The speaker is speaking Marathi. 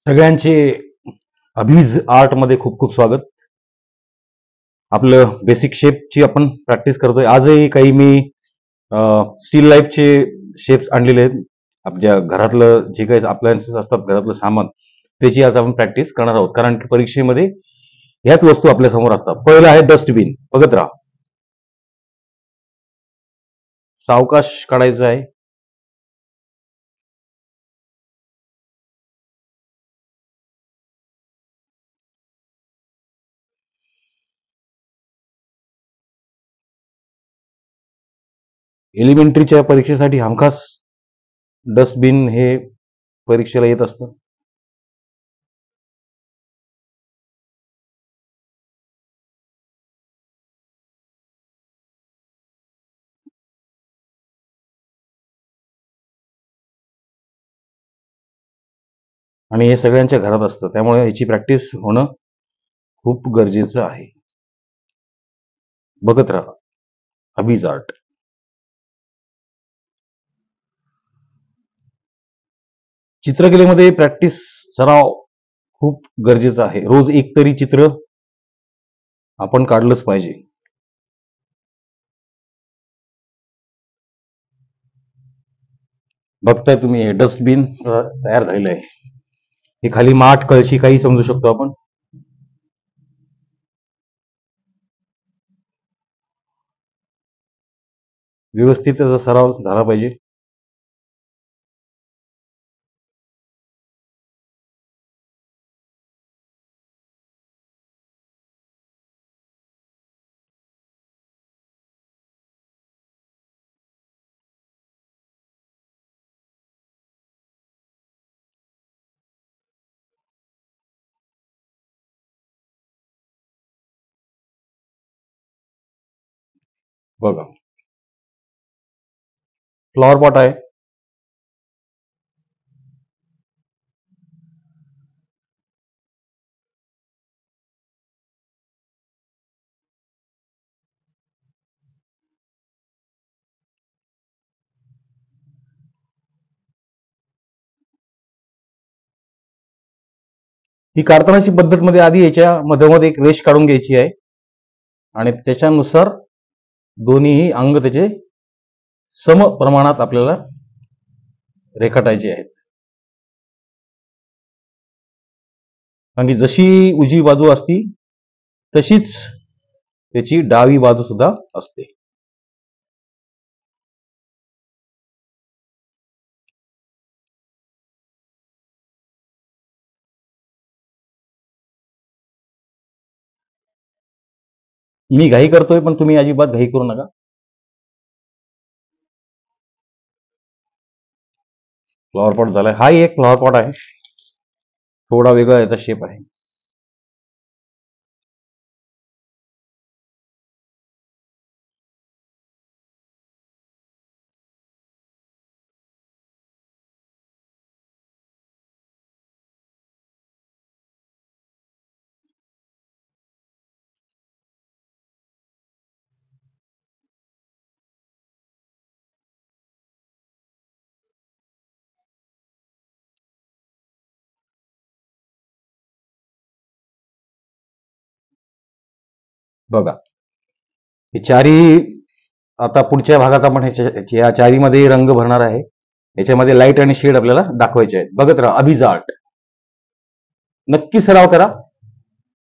सगळ्यांचे अभिज आर्ट मध्ये खूप खूप स्वागत. आपलं बेसिक शेपची आपण प्रॅक्टिस करतोय. आजही काही मी स्टील लाईफचे शेप्स आणलेले आहेत. आपल्या घरातलं जे काही अप्लायन्सेस असतात, घरातलं सामान, त्याची आज आपण प्रॅक्टिस करणार आहोत. कारण की परीक्षेमध्ये ह्याच वस्तू आपल्या समोर असतात. पहिलं आहे डस्टबिन. बघत राहा. सावकाश काढायचं आहे. एलिमेंटरीच्या परीक्षेसाठी हमखास डस्टबिन हे परीक्षेला येत असतं. आणि हे सगळ्यांच्या घरात असतं, त्यामुळे याची प्रॅक्टिस होणं खूप गरजेचं आहे. बघत राहा अभिज आर्ट. चित्रकलेमध्ये प्रॅक्टिस, सराव खूप गरजेचा आहे. रोज एक तरी चित्र आपण काढलंच पाहिजे. बघताय तुम्ही हे डस्टबिन तयार झालेलं आहे. हे खाली माठ, कळशी काही समजू शकतो आपण. व्यवस्थित त्याचा सराव झाला पाहिजे. बघा, फ्लॉवर पॉट आहे. ही काढतानाची पद्धत मध्ये आधी याच्या मधोमध एक रेष काढून घ्यायची आहे आणि त्याच्यानुसार दोन्हीही अंग त्याचे सम प्रमाणात आपल्याला रेखाटायचे आहेत. आणि जशी उजवी बाजू असती तशीच त्याची डावी बाजू सुद्धा असते. मी घाई करतोय, पण तुम्ही अजिबात घाई करू नका. फ्लॉवर पॉट झालाय. हा एक फ्लॉवर पॉट आहे. थोडा वेगळा याचा शेप आहे. बघा, हे चारी, आता पुढच्या भागात आपण या चारीमध्ये रंग भरणार आहे. याच्यामध्ये लाईट आणि शेड आपल्याला दाखवायचे आहेत. बघत राहा अभिज आर्ट. नक्की सराव करा.